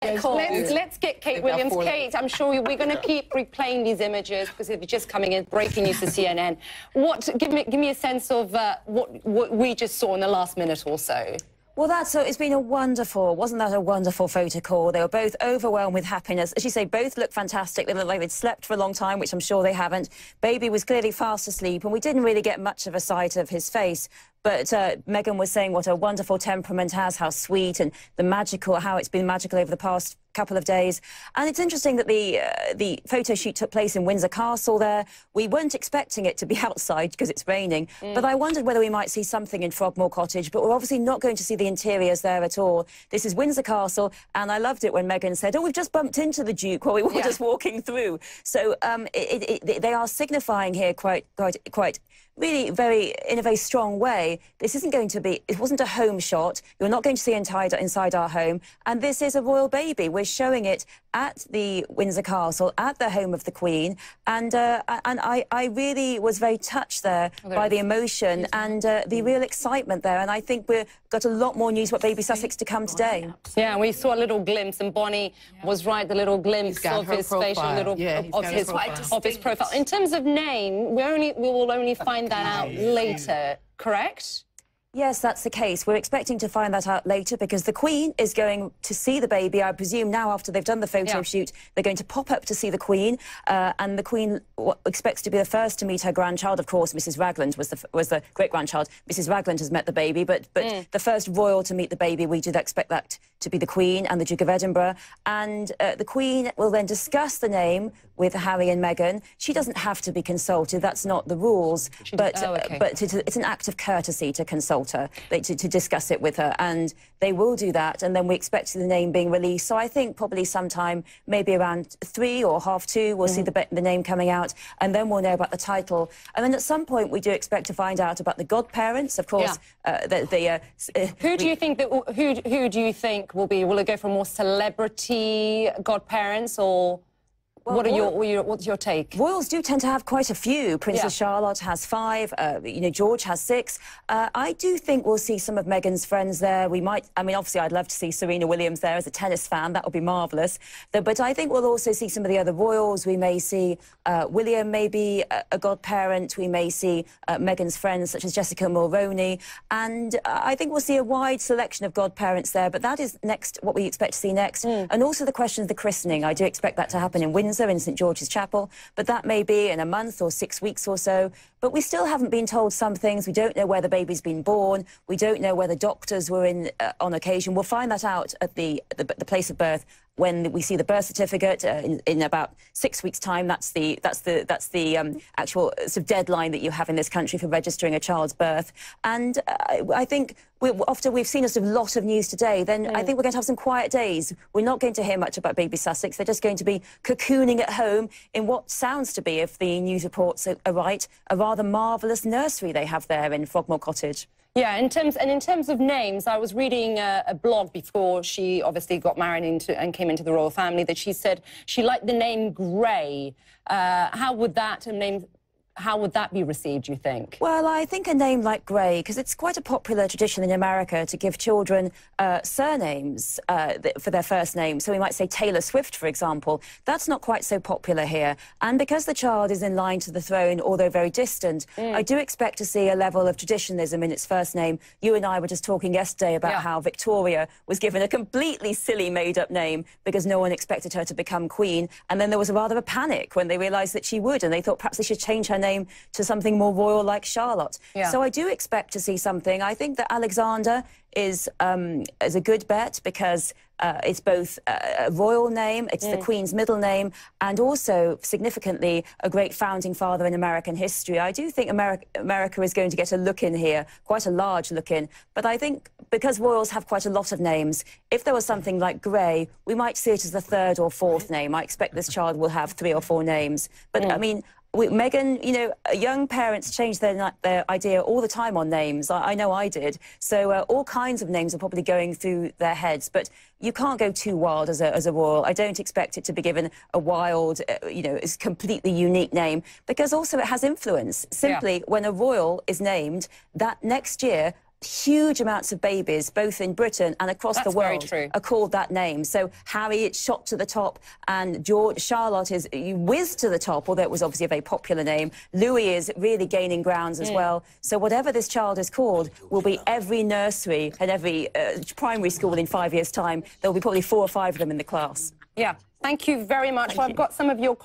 Let's get Kate Williams. Kate, I'm sure we're going to keep replaying these images because they're just coming in, breaking news to CNN. Give me a sense of what we just saw in the last minute or so. Well, it's been wasn't that a wonderful photo call? They were both overwhelmed with happiness. As you say, both look fantastic. They look like they'd slept for a long time, which I'm sure they haven't. Baby was clearly fast asleep, and we didn't really get much of a sight of his face. But Meghan was saying what a wonderful temperament has, how sweet and how it's been magical over the past couple of days. And it's interesting that the photo shoot took place in Windsor Castle there. We weren't expecting it to be outside because it's raining, but I wondered whether we might see something in Frogmore Cottage, but we're obviously not going to see the interiors there at all. This is Windsor Castle, and I loved it when Meghan said, "Oh, we've just bumped into the Duke while we were just walking through." So they are signifying here quite really in a very strong way. This isn't going to be, it wasn't a home shot. You're not going to see inside our home. And this is a royal baby. We're showing it at the Windsor Castle, at the home of the Queen. And I really was very touched there by the emotion and the real excitement there. And I think we've got a lot more news about Baby Sussex to come today. Yeah, we saw a little glimpse, and Bonnie was right, the little glimpse of his facial, of his profile. In terms of name, we will only find that out later, correct? Yes, that's the case. We're expecting to find that out later because the Queen is going to see the baby. I presume now, after they've done the photo shoot, they're going to pop up to see the Queen, and the Queen expects to be the first to meet her grandchild. Of course, Mrs. Ragland was the great-grandchild. Mrs. Ragland has met the baby, but the first royal to meet the baby, we do expect that to be the Queen and the Duke of Edinburgh. And the Queen will then discuss the name with Harry and Meghan. She doesn't have to be consulted. That's not the rules. But it's an act of courtesy to consult her, to discuss it with her. And they will do that. And then we expect the name being released. So I think probably sometime, maybe around 3 or 2:30, we'll see the name coming out. And then we'll know about the title. And then at some point, we do expect to find out about the godparents. Of course, who do you think will be? Will it go for more celebrity godparents, or what's your take? Royals do tend to have quite a few. Princess Charlotte has 5. George has 6. I do think we'll see some of Meghan's friends there. We might. I mean, obviously, I'd love to see Serena Williams there as a tennis fan. That would be marvellous. But I think we'll also see some of the other royals. We may see William, maybe a godparent. We may see Meghan's friends, such as Jessica Mulroney. And I think we'll see a wide selection of godparents there. But that is what we expect to see next. And also the question of the christening. I do expect that to happen in Windsor, in St George's Chapel, but that may be in a month or 6 weeks or so. But we still haven't been told some things. We don't know where the baby's been born. We don't know whether doctors were in on occasion. We'll find that out at the place of birth when we see the birth certificate in about 6 weeks' time. That's the actual sort of deadline that you have in this country for registering a child's birth. And I think after we've seen a sort of lot of news today, then I think we're going to have some quiet days. We're not going to hear much about Baby Sussex. They're just going to be cocooning at home in what sounds to be, if the news reports are right, a rather marvellous nursery they have there in Frogmore Cottage. Yeah, in terms of names, I was reading a blog before she obviously got married and came into the royal family, that she said she liked the name Grey. How would that be received, do you think? Well, I think a name like Grey, because it's quite a popular tradition in America to give children surnames for their first name. So we might say Taylor Swift, for example. That's not quite so popular here. And because the child is in line to the throne, although very distant, I do expect to see a level of traditionalism in its first name. You and I were just talking yesterday about how Victoria was given a completely silly made-up name because no one expected her to become queen. And then there was rather a panic when they realised that she would, and they thought perhaps they should change her name to something more royal like Charlotte. So I do expect to see something. I think that Alexander is a good bet because it's both a royal name, it's the Queen's middle name, and also, significantly, a great founding father in American history. I do think America is going to get a look in here, quite a large look in. But I think because royals have quite a lot of names, if there was something like Grey, we might see it as the 3rd or 4th name. I expect this child will have 3 or 4 names. But, I mean, Meghan, young parents change their idea all the time on names. I know I did. So all kinds of names are probably going through their heads. But you can't go too wild as a royal. I don't expect it to be given a wild, it's completely unique name, because also it has influence. Simply, when a royal is named, that next year, huge amounts of babies, both in Britain and across the world, are called that name. So Harry, it's shot to the top, and Charlotte is whizzed to the top, although it was obviously a very popular name. Louis is really gaining grounds as well. So whatever this child is called will be every nursery and every primary school in 5 years' time. There'll be probably 4 or 5 of them in the class. Yeah. Thank you very much. Well, I've got some of your